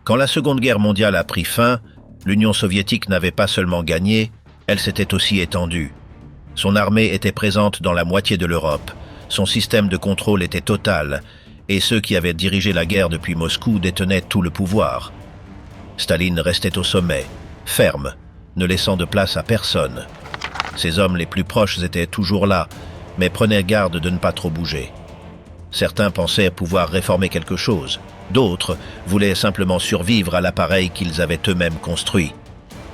Quand la Seconde Guerre mondiale a pris fin, l'Union soviétique n'avait pas seulement gagné, elle s'était aussi étendue. Son armée était présente dans la moitié de l'Europe, son système de contrôle était total, et ceux qui avaient dirigé la guerre depuis Moscou détenaient tout le pouvoir. Staline restait au sommet, ferme, ne laissant de place à personne. Ses hommes les plus proches étaient toujours là, mais prenaient garde de ne pas trop bouger. Certains pensaient pouvoir réformer quelque chose, d'autres voulaient simplement survivre à l'appareil qu'ils avaient eux-mêmes construit.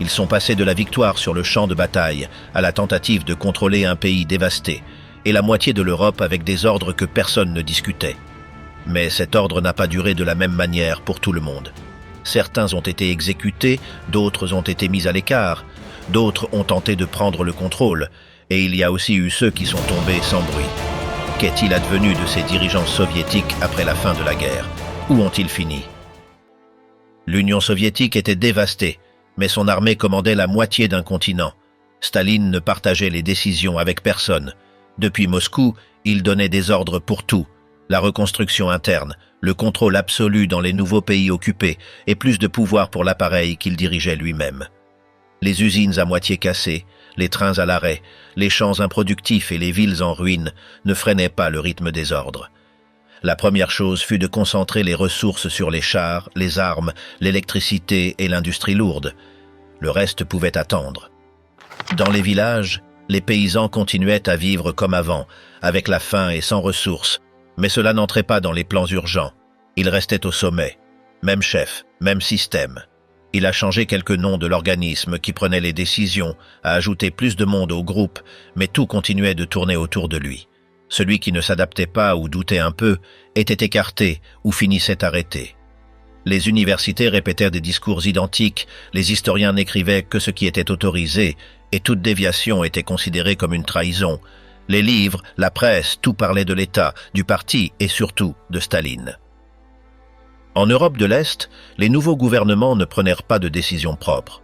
Ils sont passés de la victoire sur le champ de bataille à la tentative de contrôler un pays dévasté, et la moitié de l'Europe avec des ordres que personne ne discutait. Mais cet ordre n'a pas duré de la même manière pour tout le monde. Certains ont été exécutés, d'autres ont été mis à l'écart, d'autres ont tenté de prendre le contrôle, et il y a aussi eu ceux qui sont tombés sans bruit. Qu'est-il advenu de ces dirigeants soviétiques après la fin de la guerre? Où ont-ils fini? L'Union soviétique était dévastée, mais son armée commandait la moitié d'un continent. Staline ne partageait les décisions avec personne. Depuis Moscou, il donnait des ordres pour tout. La reconstruction interne, le contrôle absolu dans les nouveaux pays occupés et plus de pouvoir pour l'appareil qu'il dirigeait lui-même. Les usines à moitié cassées, les trains à l'arrêt, les champs improductifs et les villes en ruine ne freinaient pas le rythme des ordres. La première chose fut de concentrer les ressources sur les chars, les armes, l'électricité et l'industrie lourde. Le reste pouvait attendre. Dans les villages, les paysans continuaient à vivre comme avant, avec la faim et sans ressources, mais cela n'entrait pas dans les plans urgents. Ils restaient au sommet. Même chef, même système. Il a changé quelques noms de l'organisme qui prenait les décisions, a ajouté plus de monde au groupe, mais tout continuait de tourner autour de lui. Celui qui ne s'adaptait pas ou doutait un peu était écarté ou finissait arrêté. Les universités répétèrent des discours identiques, les historiens n'écrivaient que ce qui était autorisé, et toute déviation était considérée comme une trahison. Les livres, la presse, tout parlait de l'État, du parti et surtout de Staline. En Europe de l'Est, les nouveaux gouvernements ne prenèrent pas de décisions propres.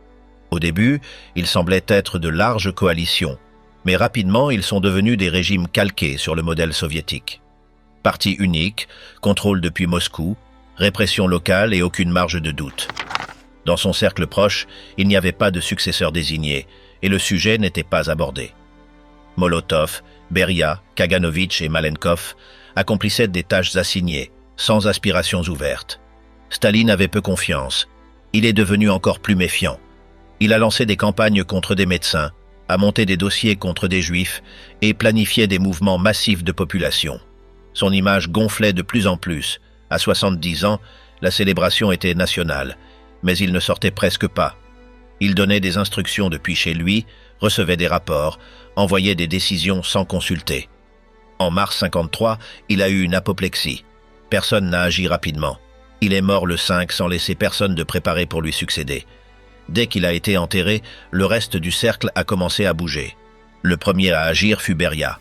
Au début, ils semblaient être de larges coalitions, mais rapidement ils sont devenus des régimes calqués sur le modèle soviétique. Parti unique, contrôle depuis Moscou, répression locale et aucune marge de doute. Dans son cercle proche, il n'y avait pas de successeur désigné, et le sujet n'était pas abordé. Molotov, Beria, Kaganovitch et Malenkov accomplissaient des tâches assignées, sans aspirations ouvertes. Staline avait peu confiance. Il est devenu encore plus méfiant. Il a lancé des campagnes contre des médecins, a monté des dossiers contre des juifs et planifié des mouvements massifs de population. Son image gonflait de plus en plus. À 70 ans, la célébration était nationale, mais il ne sortait presque pas. Il donnait des instructions depuis chez lui, recevait des rapports, envoyait des décisions sans consulter. En mars 1953, il a eu une apoplexie. Personne n'a agi rapidement. Il est mort le 5 sans laisser personne de préparer pour lui succéder. Dès qu'il a été enterré, le reste du cercle a commencé à bouger. Le premier à agir fut Beria.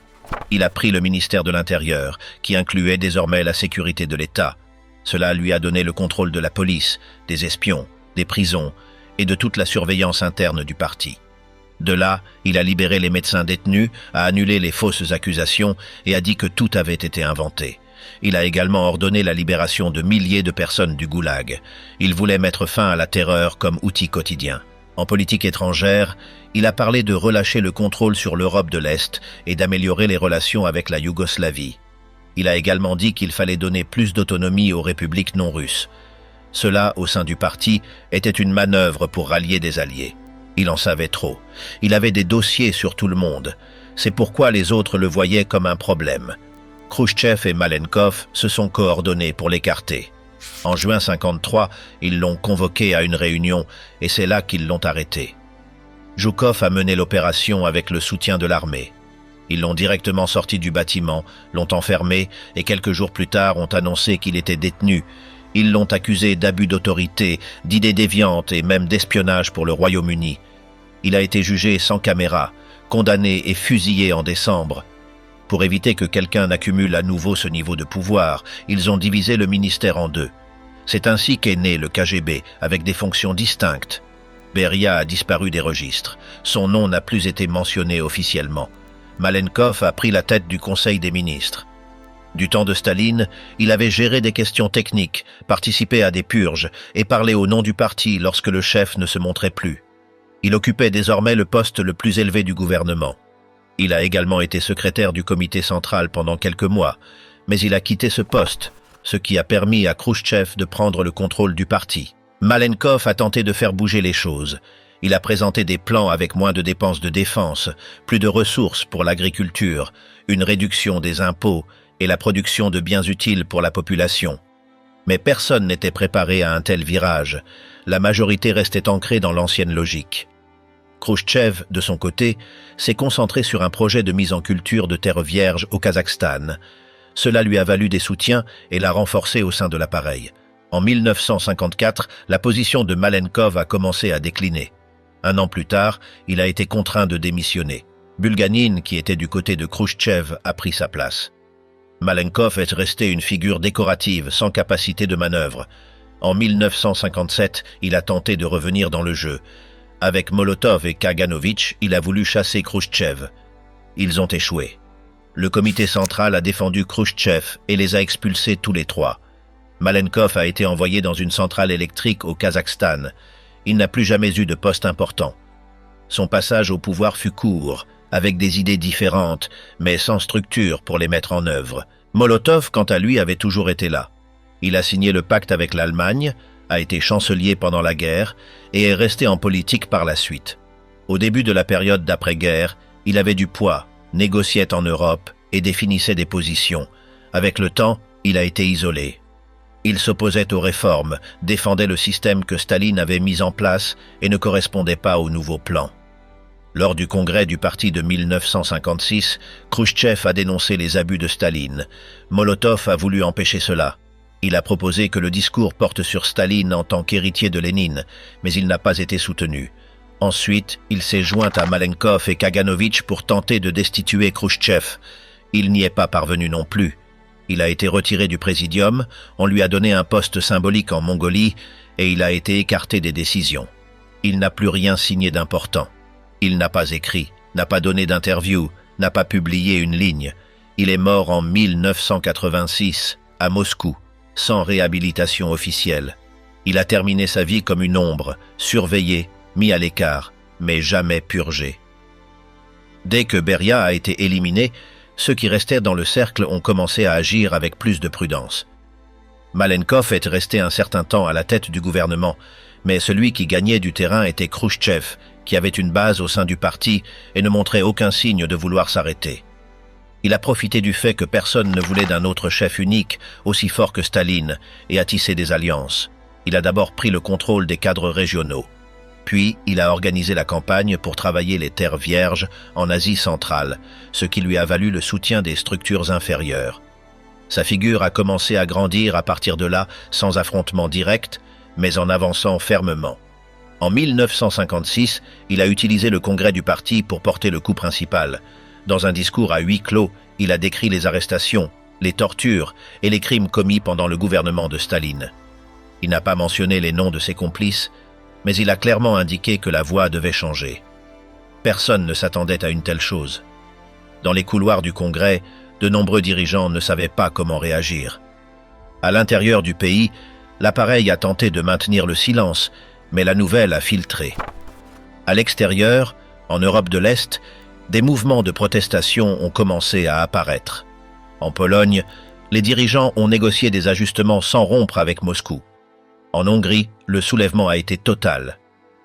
Il a pris le ministère de l'Intérieur, qui incluait désormais la sécurité de l'État. Cela lui a donné le contrôle de la police, des espions, des prisons et de toute la surveillance interne du parti. De là, il a libéré les médecins détenus, a annulé les fausses accusations et a dit que tout avait été inventé. Il a également ordonné la libération de milliers de personnes du goulag. Il voulait mettre fin à la terreur comme outil quotidien. En politique étrangère, il a parlé de relâcher le contrôle sur l'Europe de l'Est et d'améliorer les relations avec la Yougoslavie. Il a également dit qu'il fallait donner plus d'autonomie aux républiques non russes. Cela, au sein du parti, était une manœuvre pour rallier des alliés. Il en savait trop. Il avait des dossiers sur tout le monde. C'est pourquoi les autres le voyaient comme un problème. Khrouchtchev et Malenkov se sont coordonnés pour l'écarter. En juin 1953, ils l'ont convoqué à une réunion et c'est là qu'ils l'ont arrêté. Zhukov a mené l'opération avec le soutien de l'armée. Ils l'ont directement sorti du bâtiment, l'ont enfermé et quelques jours plus tard ont annoncé qu'il était détenu. Ils l'ont accusé d'abus d'autorité, d'idées déviantes et même d'espionnage pour le Royaume-Uni. Il a été jugé sans caméra, condamné et fusillé en décembre. Pour éviter que quelqu'un n'accumule à nouveau ce niveau de pouvoir, ils ont divisé le ministère en deux. C'est ainsi qu'est né le KGB, avec des fonctions distinctes. Beria a disparu des registres. Son nom n'a plus été mentionné officiellement. Malenkov a pris la tête du Conseil des ministres. Du temps de Staline, il avait géré des questions techniques, participé à des purges et parlé au nom du parti lorsque le chef ne se montrait plus. Il occupait désormais le poste le plus élevé du gouvernement. Il a également été secrétaire du comité central pendant quelques mois, mais il a quitté ce poste, ce qui a permis à Khrouchtchev de prendre le contrôle du parti. Malenkov a tenté de faire bouger les choses. Il a présenté des plans avec moins de dépenses de défense, plus de ressources pour l'agriculture, une réduction des impôts et la production de biens utiles pour la population. Mais personne n'était préparé à un tel virage. La majorité restait ancrée dans l'ancienne logique. Khrouchtchev, de son côté, s'est concentré sur un projet de mise en culture de terres vierges au Kazakhstan. Cela lui a valu des soutiens et l'a renforcé au sein de l'appareil. En 1954, la position de Malenkov a commencé à décliner. Un an plus tard, il a été contraint de démissionner. Bulganin, qui était du côté de Khrouchtchev, a pris sa place. Malenkov est resté une figure décorative, sans capacité de manœuvre. En 1957, il a tenté de revenir dans le jeu. Avec Molotov et Kaganovitch, il a voulu chasser Khrouchtchev. Ils ont échoué. Le comité central a défendu Khrouchtchev et les a expulsés tous les trois. Malenkov a été envoyé dans une centrale électrique au Kazakhstan. Il n'a plus jamais eu de poste important. Son passage au pouvoir fut court, avec des idées différentes, mais sans structure pour les mettre en œuvre. Molotov, quant à lui, avait toujours été là. Il a signé le pacte avec l'Allemagne, a été chancelier pendant la guerre et est resté en politique par la suite. Au début de la période d'après-guerre, il avait du poids, négociait en Europe et définissait des positions. Avec le temps, il a été isolé. Il s'opposait aux réformes, défendait le système que Staline avait mis en place et ne correspondait pas au nouveau plan. Lors du congrès du parti de 1956, Khrouchtchev a dénoncé les abus de Staline. Molotov a voulu empêcher cela. Il a proposé que le discours porte sur Staline en tant qu'héritier de Lénine, mais il n'a pas été soutenu. Ensuite, il s'est joint à Malenkov et Kaganovitch pour tenter de destituer Khrouchtchev. Il n'y est pas parvenu non plus. Il a été retiré du présidium, on lui a donné un poste symbolique en Mongolie et il a été écarté des décisions. Il n'a plus rien signé d'important. Il n'a pas écrit, n'a pas donné d'interview, n'a pas publié une ligne. Il est mort en 1986, à Moscou, sans réhabilitation officielle. Il a terminé sa vie comme une ombre, surveillé, mis à l'écart, mais jamais purgé. Dès que Beria a été éliminé, ceux qui restaient dans le cercle ont commencé à agir avec plus de prudence. Malenkov est resté un certain temps à la tête du gouvernement, mais celui qui gagnait du terrain était Khrouchtchev, qui avait une base au sein du parti et ne montrait aucun signe de vouloir s'arrêter. Il a profité du fait que personne ne voulait d'un autre chef unique, aussi fort que Staline, et a tissé des alliances. Il a d'abord pris le contrôle des cadres régionaux. Puis, il a organisé la campagne pour travailler les terres vierges en Asie centrale, ce qui lui a valu le soutien des structures inférieures. Sa figure a commencé à grandir à partir de là, sans affrontement direct, mais en avançant fermement. En 1956, il a utilisé le congrès du parti pour porter le coup principal. Dans un discours à huis clos, il a décrit les arrestations, les tortures et les crimes commis pendant le gouvernement de Staline. Il n'a pas mentionné les noms de ses complices, mais il a clairement indiqué que la voie devait changer. Personne ne s'attendait à une telle chose. Dans les couloirs du Congrès, de nombreux dirigeants ne savaient pas comment réagir. À l'intérieur du pays, l'appareil a tenté de maintenir le silence, mais la nouvelle a filtré. À l'extérieur, en Europe de l'Est, des mouvements de protestation ont commencé à apparaître. En Pologne, les dirigeants ont négocié des ajustements sans rompre avec Moscou. En Hongrie, le soulèvement a été total.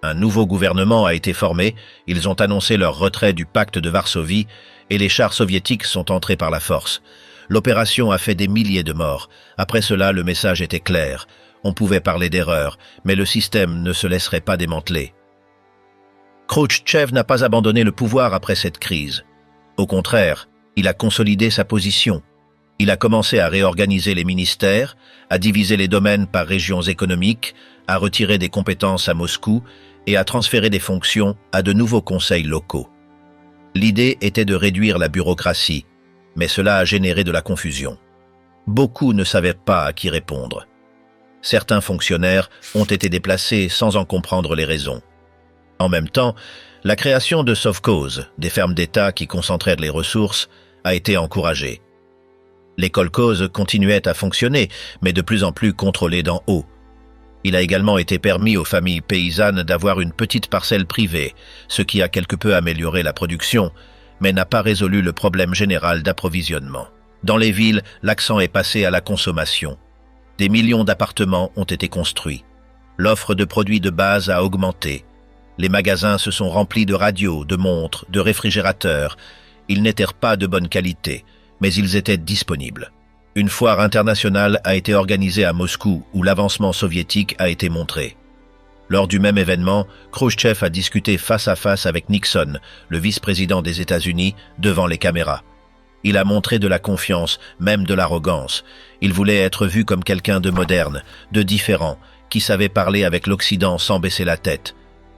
Un nouveau gouvernement a été formé, ils ont annoncé leur retrait du pacte de Varsovie et les chars soviétiques sont entrés par la force. L'opération a fait des milliers de morts. Après cela, le message était clair. On pouvait parler d'erreur, mais le système ne se laisserait pas démanteler. Khrouchtchev n'a pas abandonné le pouvoir après cette crise. Au contraire, il a consolidé sa position. Il a commencé à réorganiser les ministères, à diviser les domaines par régions économiques, à retirer des compétences à Moscou et à transférer des fonctions à de nouveaux conseils locaux. L'idée était de réduire la bureaucratie, mais cela a généré de la confusion. Beaucoup ne savaient pas à qui répondre. Certains fonctionnaires ont été déplacés sans en comprendre les raisons. En même temps, la création de sovkhozs, des fermes d'État qui concentraient les ressources, a été encouragée. Les kolkhozes continuaient à fonctionner, mais de plus en plus contrôlés d'en haut. Il a également été permis aux familles paysannes d'avoir une petite parcelle privée, ce qui a quelque peu amélioré la production, mais n'a pas résolu le problème général d'approvisionnement. Dans les villes, l'accent est passé à la consommation. Des millions d'appartements ont été construits. L'offre de produits de base a augmenté. Les magasins se sont remplis de radios, de montres, de réfrigérateurs. Ils n'étaient pas de bonne qualité, mais ils étaient disponibles. Une foire internationale a été organisée à Moscou où l'avancement soviétique a été montré. Lors du même événement, Khrouchtchev a discuté face à face avec Nixon, le vice-président des États-Unis, devant les caméras. Il a montré de la confiance, même de l'arrogance. Il voulait être vu comme quelqu'un de moderne, de différent, qui savait parler avec l'Occident sans baisser la tête.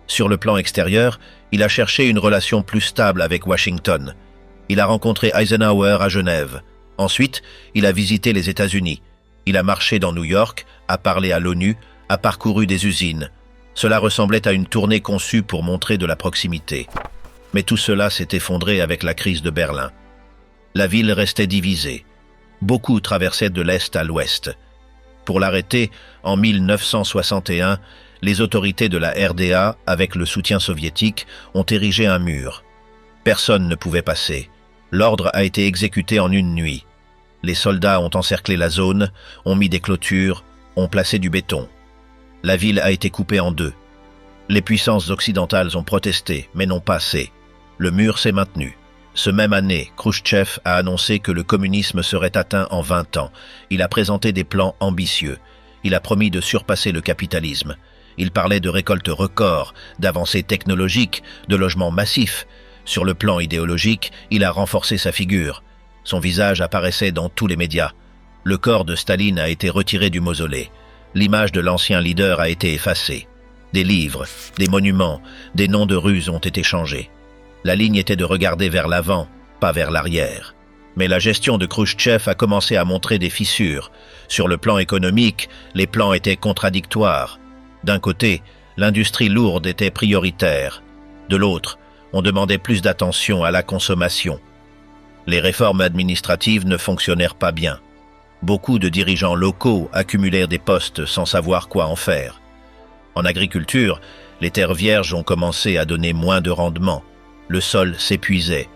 Sur le plan extérieur, il a cherché une relation plus stable avec Washington. Il a rencontré Eisenhower à Genève. Ensuite, il a visité les États-Unis. Il a marché dans New York, a parlé à l'ONU, a parcouru des usines. Cela ressemblait à une tournée conçue pour montrer de la proximité. Mais tout cela s'est effondré avec la crise de Berlin. La ville restait divisée. Beaucoup traversaient de l'Est à l'Ouest. Pour l'arrêter, en 1961, les autorités de la RDA, avec le soutien soviétique, ont érigé un mur. Personne ne pouvait passer. L'ordre a été exécuté en une nuit. Les soldats ont encerclé la zone, ont mis des clôtures, ont placé du béton. La ville a été coupée en deux. Les puissances occidentales ont protesté, mais n'ont pas assez. Le mur s'est maintenu. Ce même année, Khrouchtchev a annoncé que le communisme serait atteint en 20 ans. Il a présenté des plans ambitieux. Il a promis de surpasser le capitalisme. Il parlait de récoltes records, d'avancées technologiques, de logements massifs. Sur le plan idéologique, il a renforcé sa figure. Son visage apparaissait dans tous les médias. Le corps de Staline a été retiré du mausolée. L'image de l'ancien leader a été effacée. Des livres, des monuments, des noms de rues ont été changés. La ligne était de regarder vers l'avant, pas vers l'arrière. Mais la gestion de Khrouchtchev a commencé à montrer des fissures. Sur le plan économique, les plans étaient contradictoires. D'un côté, l'industrie lourde était prioritaire. De l'autre, on demandait plus d'attention à la consommation. Les réformes administratives ne fonctionnèrent pas bien. Beaucoup de dirigeants locaux accumulèrent des postes sans savoir quoi en faire. En agriculture, les terres vierges ont commencé à donner moins de rendement. Le sol s'épuisait.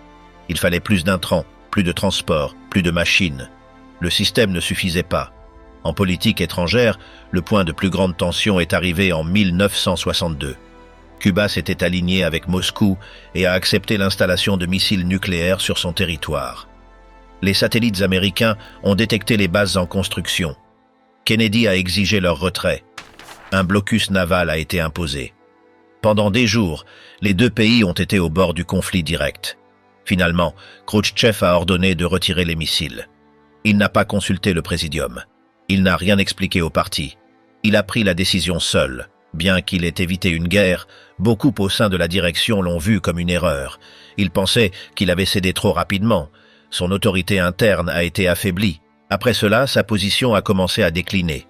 Il fallait plus d'intrants, plus de transports, plus de machines. Le système ne suffisait pas. En politique étrangère, le point de plus grande tension est arrivé en 1962. Cuba s'était aligné avec Moscou et a accepté l'installation de missiles nucléaires sur son territoire. Les satellites américains ont détecté les bases en construction. Kennedy a exigé leur retrait. Un blocus naval a été imposé. Pendant des jours, les deux pays ont été au bord du conflit direct. Finalement, Khrouchtchev a ordonné de retirer les missiles. Il n'a pas consulté le présidium. Il n'a rien expliqué au parti. Il a pris la décision seul. Bien qu'il ait évité une guerre, beaucoup au sein de la direction l'ont vu comme une erreur. Ils pensaient qu'il avait cédé trop rapidement. Son autorité interne a été affaiblie. Après cela, sa position a commencé à décliner.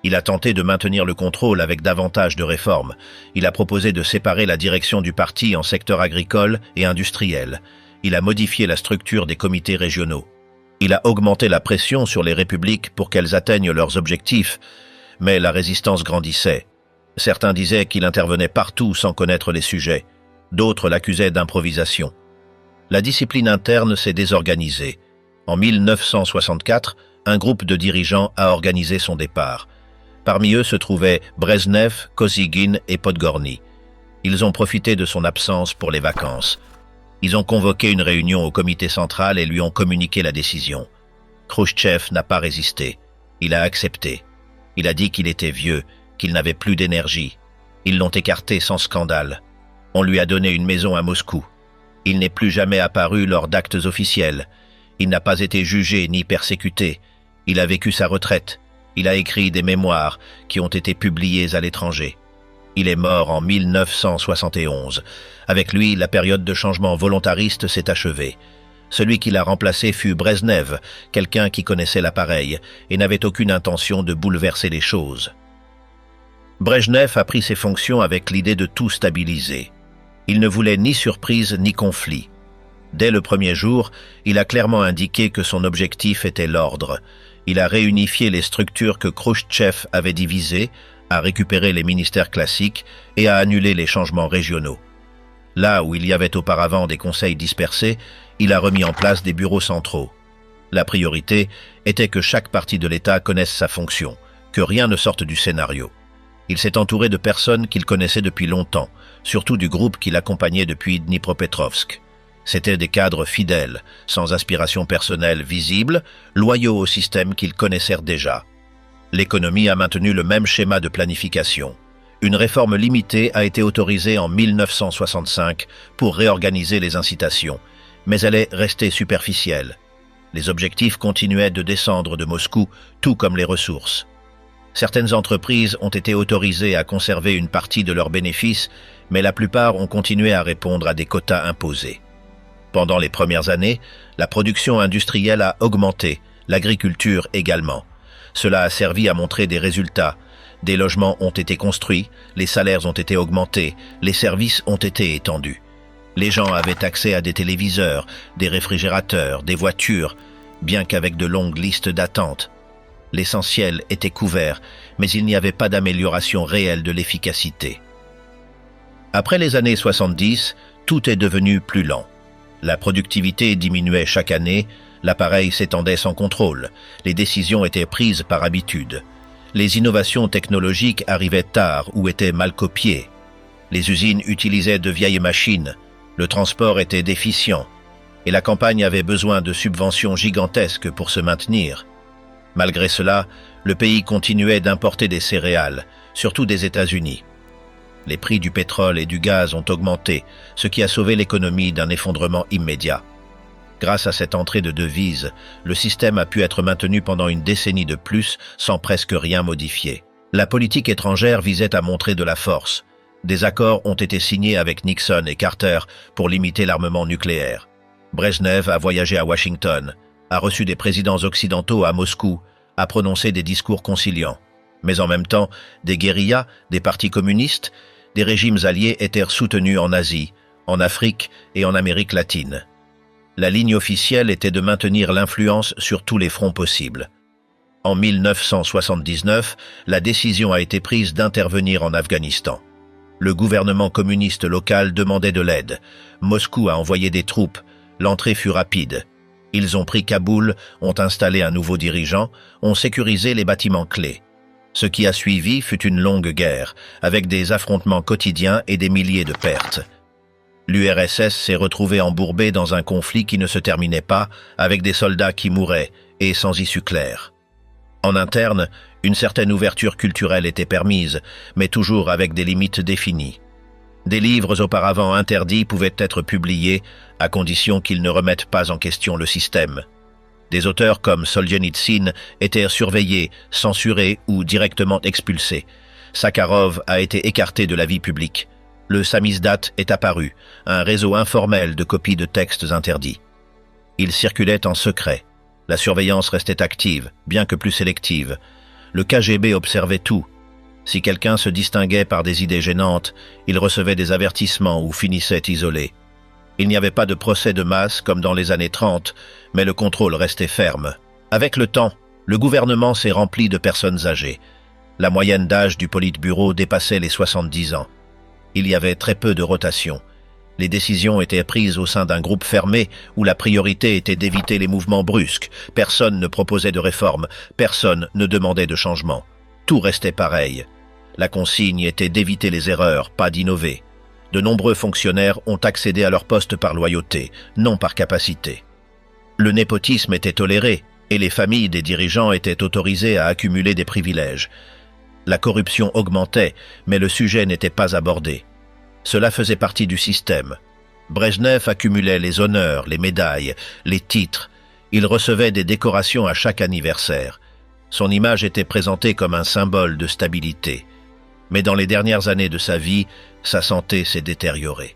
Il a tenté de maintenir le contrôle avec davantage de réformes. Il a proposé de séparer la direction du parti en secteurs agricoles et industriels. Il a modifié la structure des comités régionaux. Il a augmenté la pression sur les républiques pour qu'elles atteignent leurs objectifs, mais la résistance grandissait. Certains disaient qu'il intervenait partout sans connaître les sujets. D'autres l'accusaient d'improvisation. La discipline interne s'est désorganisée. En 1964, un groupe de dirigeants a organisé son départ. Parmi eux se trouvaient Brezhnev, Kosygin et Podgorny. Ils ont profité de son absence pour les vacances. Ils ont convoqué une réunion au comité central et lui ont communiqué la décision. Khrouchtchev n'a pas résisté. Il a accepté. Il a dit qu'il était vieux, qu'il n'avait plus d'énergie. Ils l'ont écarté sans scandale. On lui a donné une maison à Moscou. Il n'est plus jamais apparu lors d'actes officiels. Il n'a pas été jugé ni persécuté. Il a vécu sa retraite. Il a écrit des mémoires qui ont été publiées à l'étranger. Il est mort en 1971. Avec lui, la période de changement volontariste s'est achevée. Celui qui l'a remplacé fut Brezhnev, quelqu'un qui connaissait l'appareil et n'avait aucune intention de bouleverser les choses. Brezhnev a pris ses fonctions avec l'idée de tout stabiliser. Il ne voulait ni surprise ni conflit. Dès le premier jour, il a clairement indiqué que son objectif était l'ordre. Il a réunifié les structures que Khrouchtchev avait divisées, a récupéré les ministères classiques et a annulé les changements régionaux. Là où il y avait auparavant des conseils dispersés, il a remis en place des bureaux centraux. La priorité était que chaque partie de l'État connaisse sa fonction, que rien ne sorte du scénario. Il s'est entouré de personnes qu'il connaissait depuis longtemps, surtout du groupe qui l'accompagnait depuis Dnipropetrovsk. C'étaient des cadres fidèles, sans aspiration personnelle visible, loyaux au système qu'ils connaissaient déjà. L'économie a maintenu le même schéma de planification. Une réforme limitée a été autorisée en 1965 pour réorganiser les incitations, mais elle est restée superficielle. Les objectifs continuaient de descendre de Moscou, tout comme les ressources. Certaines entreprises ont été autorisées à conserver une partie de leurs bénéfices, mais la plupart ont continué à répondre à des quotas imposés. Pendant les premières années, la production industrielle a augmenté, l'agriculture également. Cela a servi à montrer des résultats. Des logements ont été construits, les salaires ont été augmentés, les services ont été étendus. Les gens avaient accès à des téléviseurs, des réfrigérateurs, des voitures, bien qu'avec de longues listes d'attente. L'essentiel était couvert, mais il n'y avait pas d'amélioration réelle de l'efficacité. Après les années 70, tout est devenu plus lent. La productivité diminuait chaque année, l'appareil s'étendait sans contrôle, les décisions étaient prises par habitude. Les innovations technologiques arrivaient tard ou étaient mal copiées. Les usines utilisaient de vieilles machines, le transport était déficient, et la campagne avait besoin de subventions gigantesques pour se maintenir. Malgré cela, le pays continuait d'importer des céréales, surtout des États-Unis. Les prix du pétrole et du gaz ont augmenté, ce qui a sauvé l'économie d'un effondrement immédiat. Grâce à cette entrée de devises, le système a pu être maintenu pendant une décennie de plus sans presque rien modifier. La politique étrangère visait à montrer de la force. Des accords ont été signés avec Nixon et Carter pour limiter l'armement nucléaire. Brejnev a voyagé à Washington, a reçu des présidents occidentaux à Moscou, a prononcé des discours conciliants. Mais en même temps, des guérillas, des partis communistes, des régimes alliés étaient soutenus en Asie, en Afrique et en Amérique latine. La ligne officielle était de maintenir l'influence sur tous les fronts possibles. En 1979, la décision a été prise d'intervenir en Afghanistan. Le gouvernement communiste local demandait de l'aide. Moscou a envoyé des troupes. L'entrée fut rapide. Ils ont pris Kaboul, ont installé un nouveau dirigeant, ont sécurisé les bâtiments clés. Ce qui a suivi fut une longue guerre, avec des affrontements quotidiens et des milliers de pertes. L'URSS s'est retrouvée embourbée dans un conflit qui ne se terminait pas, avec des soldats qui mouraient, et sans issue claire. En interne, une certaine ouverture culturelle était permise, mais toujours avec des limites définies. Des livres auparavant interdits pouvaient être publiés, à condition qu'ils ne remettent pas en question le système. Des auteurs comme Solzhenitsyn étaient surveillés, censurés ou directement expulsés. Sakharov a été écarté de la vie publique. Le samizdat est apparu, un réseau informel de copies de textes interdits. Il circulait en secret. La surveillance restait active, bien que plus sélective. Le KGB observait tout. Si quelqu'un se distinguait par des idées gênantes, il recevait des avertissements ou finissait isolé. Il n'y avait pas de procès de masse comme dans les années 30, mais le contrôle restait ferme. Avec le temps, le gouvernement s'est rempli de personnes âgées. La moyenne d'âge du Politburo dépassait les 70 ans. Il y avait très peu de rotation. Les décisions étaient prises au sein d'un groupe fermé où la priorité était d'éviter les mouvements brusques. Personne ne proposait de réforme, personne ne demandait de changement. Tout restait pareil. La consigne était d'éviter les erreurs, pas d'innover. De nombreux fonctionnaires ont accédé à leur poste par loyauté, non par capacité. Le népotisme était toléré et les familles des dirigeants étaient autorisées à accumuler des privilèges. La corruption augmentait, mais le sujet n'était pas abordé. Cela faisait partie du système. Brejnev accumulait les honneurs, les médailles, les titres. Il recevait des décorations à chaque anniversaire. Son image était présentée comme un symbole de stabilité. Mais dans les dernières années de sa vie, sa santé s'est détériorée.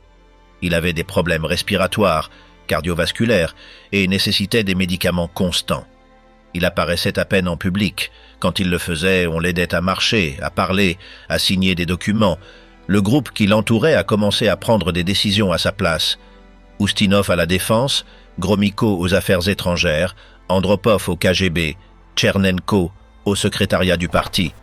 Il avait des problèmes respiratoires, cardiovasculaires et nécessitait des médicaments constants. Il apparaissait à peine en public. Quand il le faisait, on l'aidait à marcher, à parler, à signer des documents. Le groupe qui l'entourait a commencé à prendre des décisions à sa place. Oustinov à la défense, Gromyko aux affaires étrangères, Andropov au KGB, Tchernenko au secrétariat du parti.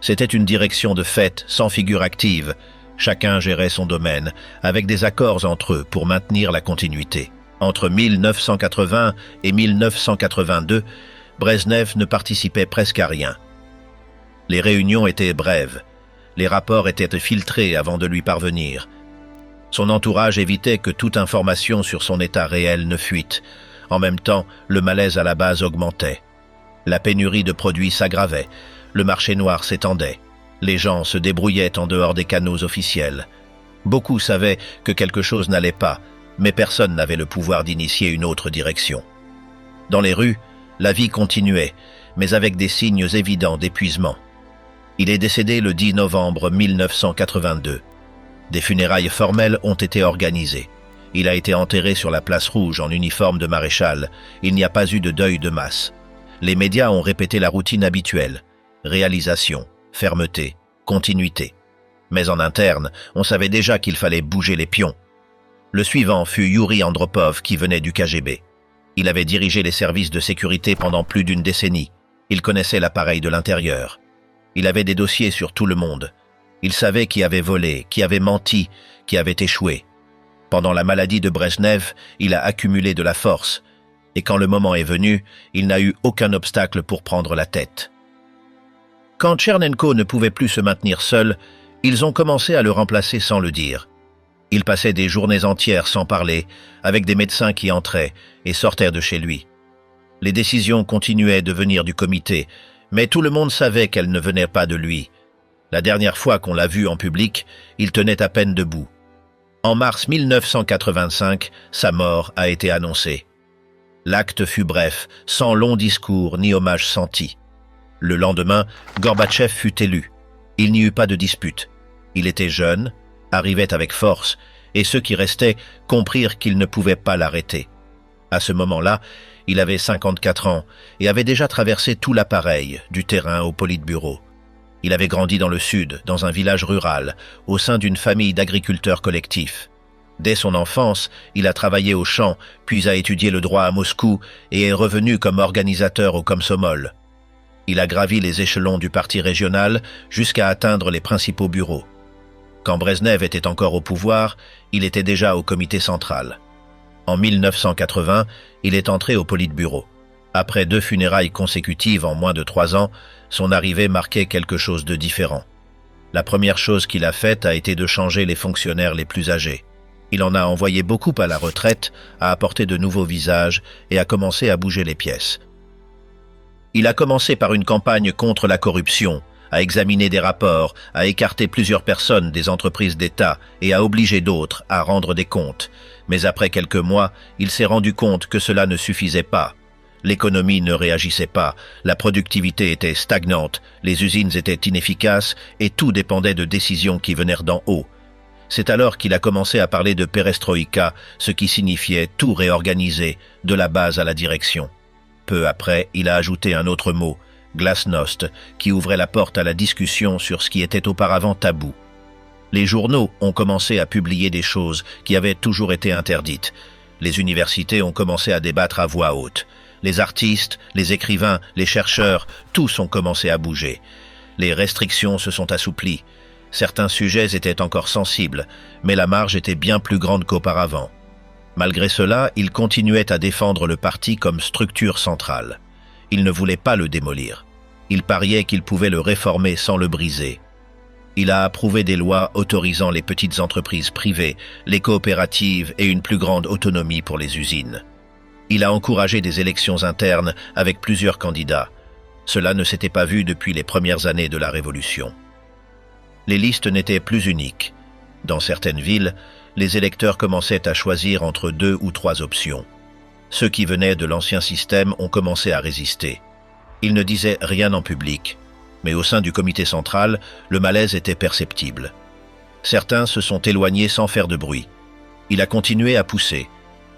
C'était une direction de fait, sans figure active. Chacun gérait son domaine, avec des accords entre eux pour maintenir la continuité. Entre 1980 et 1982, Brezhnev ne participait presque à rien. Les réunions étaient brèves. Les rapports étaient filtrés avant de lui parvenir. Son entourage évitait que toute information sur son état réel ne fuite. En même temps, le malaise à la base augmentait. La pénurie de produits s'aggravait. Le marché noir s'étendait. Les gens se débrouillaient en dehors des canaux officiels. Beaucoup savaient que quelque chose n'allait pas, mais personne n'avait le pouvoir d'initier une autre direction. Dans les rues, la vie continuait, mais avec des signes évidents d'épuisement. Il est décédé le 10 novembre 1982. Des funérailles formelles ont été organisées. Il a été enterré sur la place Rouge en uniforme de maréchal. Il n'y a pas eu de deuil de masse. Les médias ont répété la routine habituelle. Réalisation, fermeté, continuité. Mais en interne, on savait déjà qu'il fallait bouger les pions. Le suivant fut Yuri Andropov qui venait du KGB. Il avait dirigé les services de sécurité pendant plus d'une décennie. Il connaissait l'appareil de l'intérieur. Il avait des dossiers sur tout le monde. Il savait qui avait volé, qui avait menti, qui avait échoué. Pendant la maladie de Brezhnev, il a accumulé de la force. Et quand le moment est venu, il n'a eu aucun obstacle pour prendre la tête. Quand Tchernenko ne pouvait plus se maintenir seul, ils ont commencé à le remplacer sans le dire. Il passait des journées entières sans parler, avec des médecins qui entraient et sortaient de chez lui. Les décisions continuaient de venir du comité, mais tout le monde savait qu'elles ne venaient pas de lui. La dernière fois qu'on l'a vu en public, il tenait à peine debout. En mars 1985, sa mort a été annoncée. L'acte fut bref, sans long discours ni hommage senti. Le lendemain, Gorbatchev fut élu. Il n'y eut pas de dispute. Il était jeune, arrivait avec force, et ceux qui restaient comprirent qu'ils ne pouvaient pas l'arrêter. À ce moment-là, il avait 54 ans et avait déjà traversé tout l'appareil, du terrain au politburo. Il avait grandi dans le sud, dans un village rural, au sein d'une famille d'agriculteurs collectifs. Dès son enfance, il a travaillé au champ, puis a étudié le droit à Moscou et est revenu comme organisateur au Komsomol. Il a gravi les échelons du parti régional jusqu'à atteindre les principaux bureaux. Quand Brezhnev était encore au pouvoir, il était déjà au comité central. En 1980, il est entré au politburo. Après 2 funérailles consécutives en moins de 3 ans, son arrivée marquait quelque chose de différent. La première chose qu'il a faite a été de changer les fonctionnaires les plus âgés. Il en a envoyé beaucoup à la retraite, a apporté de nouveaux visages et a commencé à bouger les pièces. Il a commencé par une campagne contre la corruption, a examiné des rapports, a écarté plusieurs personnes des entreprises d'État et a obligé d'autres à rendre des comptes. Mais après quelques mois, il s'est rendu compte que cela ne suffisait pas. L'économie ne réagissait pas, la productivité était stagnante, les usines étaient inefficaces et tout dépendait de décisions qui venaient d'en haut. C'est alors qu'il a commencé à parler de perestroïka, ce qui signifiait tout réorganiser, de la base à la direction. Peu après, il a ajouté un autre mot, glasnost, qui ouvrait la porte à la discussion sur ce qui était auparavant tabou. Les journaux ont commencé à publier des choses qui avaient toujours été interdites. Les universités ont commencé à débattre à voix haute. Les artistes, les écrivains, les chercheurs, tous ont commencé à bouger. Les restrictions se sont assouplies. Certains sujets étaient encore sensibles, mais la marge était bien plus grande qu'auparavant. Malgré cela, il continuait à défendre le parti comme structure centrale. Il ne voulait pas le démolir. Il pariait qu'il pouvait le réformer sans le briser. Il a approuvé des lois autorisant les petites entreprises privées, les coopératives et une plus grande autonomie pour les usines. Il a encouragé des élections internes avec plusieurs candidats. Cela ne s'était pas vu depuis les premières années de la Révolution. Les listes n'étaient plus uniques. Dans certaines villes, les électeurs commençaient à choisir entre 2 ou 3 options. Ceux qui venaient de l'ancien système ont commencé à résister. Ils ne disaient rien en public, mais au sein du comité central, le malaise était perceptible. Certains se sont éloignés sans faire de bruit. Il a continué à pousser.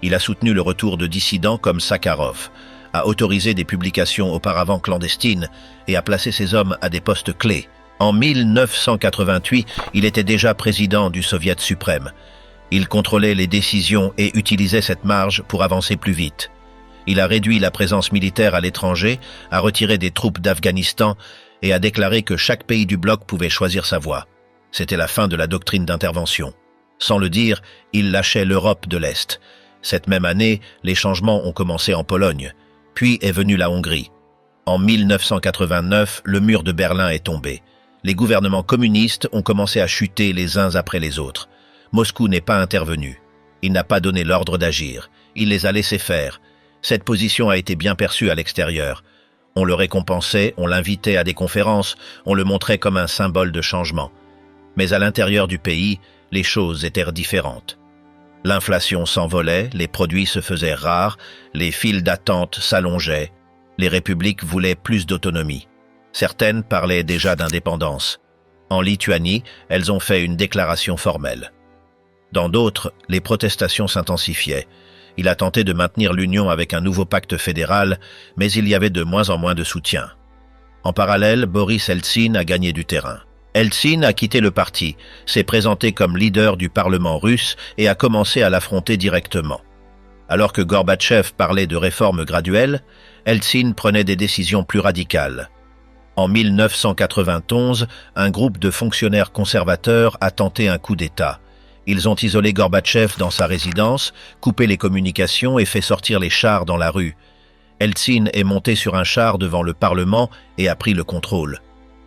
Il a soutenu le retour de dissidents comme Sakharov, a autorisé des publications auparavant clandestines et a placé ses hommes à des postes clés. En 1988, il était déjà président du Soviet suprême. Il contrôlait les décisions et utilisait cette marge pour avancer plus vite. Il a réduit la présence militaire à l'étranger, a retiré des troupes d'Afghanistan et a déclaré que chaque pays du bloc pouvait choisir sa voie. C'était la fin de la doctrine d'intervention. Sans le dire, il lâchait l'Europe de l'Est. Cette même année, les changements ont commencé en Pologne. Puis est venue la Hongrie. En 1989, le mur de Berlin est tombé. Les gouvernements communistes ont commencé à chuter les uns après les autres. Moscou n'est pas intervenu. Il n'a pas donné l'ordre d'agir. Il les a laissés faire. Cette position a été bien perçue à l'extérieur. On le récompensait, on l'invitait à des conférences, on le montrait comme un symbole de changement. Mais à l'intérieur du pays, les choses étaient différentes. L'inflation s'envolait, les produits se faisaient rares, les files d'attente s'allongeaient. Les républiques voulaient plus d'autonomie. Certaines parlaient déjà d'indépendance. En Lituanie, elles ont fait une déclaration formelle. Dans d'autres, les protestations s'intensifiaient. Il a tenté de maintenir l'union avec un nouveau pacte fédéral, mais il y avait de moins en moins de soutien. En parallèle, Boris Eltsine a gagné du terrain. Eltsine a quitté le parti, s'est présenté comme leader du Parlement russe et a commencé à l'affronter directement. Alors que Gorbatchev parlait de réformes graduelles, Eltsine prenait des décisions plus radicales. En 1991, un groupe de fonctionnaires conservateurs a tenté un coup d'État. Ils ont isolé Gorbatchev dans sa résidence, coupé les communications et fait sortir les chars dans la rue. Eltsine est monté sur un char devant le Parlement et a pris le contrôle.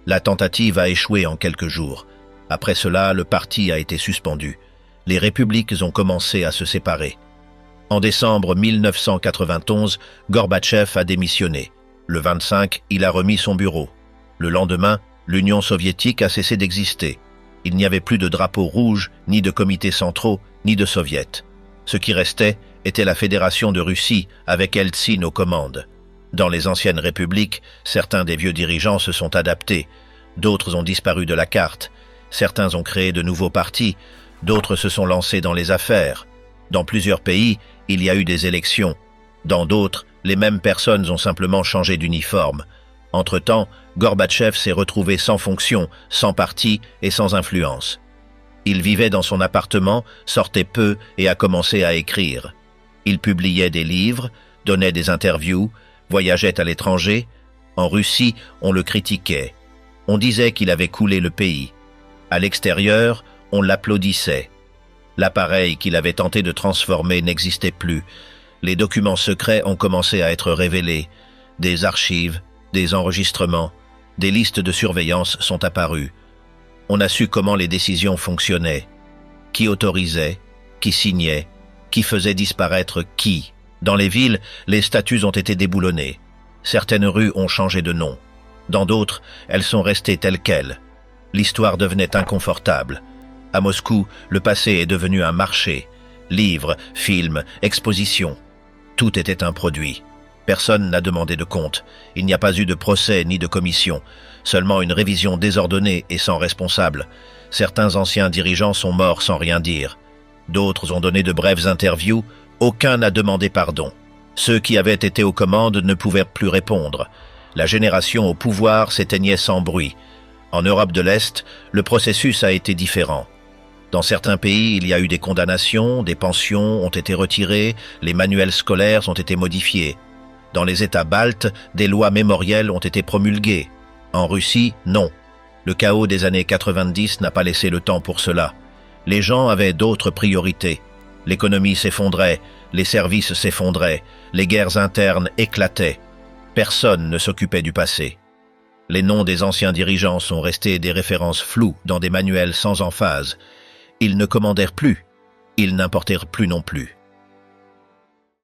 La tentative a échoué en quelques jours. Après cela, le parti a été suspendu. Les républiques ont commencé à se séparer. En décembre 1991, Gorbatchev a démissionné. Le 25, il a remis son bureau. Le lendemain, l'Union soviétique a cessé d'exister. Il n'y avait plus de drapeau rouge, ni de comités centraux, ni de soviets. Ce qui restait était la Fédération de Russie, avec Eltsine aux commandes. Dans les anciennes républiques, certains des vieux dirigeants se sont adaptés, d'autres ont disparu de la carte, certains ont créé de nouveaux partis, d'autres se sont lancés dans les affaires. Dans plusieurs pays, il y a eu des élections. Dans d'autres, les mêmes personnes ont simplement changé d'uniforme. Entre-temps, Gorbatchev s'est retrouvé sans fonction, sans parti et sans influence. Il vivait dans son appartement, sortait peu et a commencé à écrire. Il publiait des livres, donnait des interviews, voyageait à l'étranger. En Russie, on le critiquait. On disait qu'il avait coulé le pays. À l'extérieur, on l'applaudissait. L'appareil qu'il avait tenté de transformer n'existait plus. Les documents secrets ont commencé à être révélés. Des archives, des enregistrements, des listes de surveillance sont apparues. On a su comment les décisions fonctionnaient. Qui autorisait, qui signait, qui faisait disparaître qui. Dans les villes, les statues ont été déboulonnées. Certaines rues ont changé de nom. Dans d'autres, elles sont restées telles quelles. L'histoire devenait inconfortable. À Moscou, le passé est devenu un marché. Livres, films, expositions. Tout était un produit. Personne n'a demandé de compte. Il n'y a pas eu de procès ni de commission. Seulement une révision désordonnée et sans responsable. Certains anciens dirigeants sont morts sans rien dire. D'autres ont donné de brèves interviews. Aucun n'a demandé pardon. Ceux qui avaient été aux commandes ne pouvaient plus répondre. La génération au pouvoir s'éteignait sans bruit. En Europe de l'Est, le processus a été différent. Dans certains pays, il y a eu des condamnations, des pensions ont été retirées, les manuels scolaires ont été modifiés. Dans les États baltes, des lois mémorielles ont été promulguées. En Russie, non. Le chaos des années 90 n'a pas laissé le temps pour cela. Les gens avaient d'autres priorités. L'économie s'effondrait, les services s'effondraient, les guerres internes éclataient. Personne ne s'occupait du passé. Les noms des anciens dirigeants sont restés des références floues dans des manuels sans emphase. Ils ne commandèrent plus, ils n'importèrent plus non plus.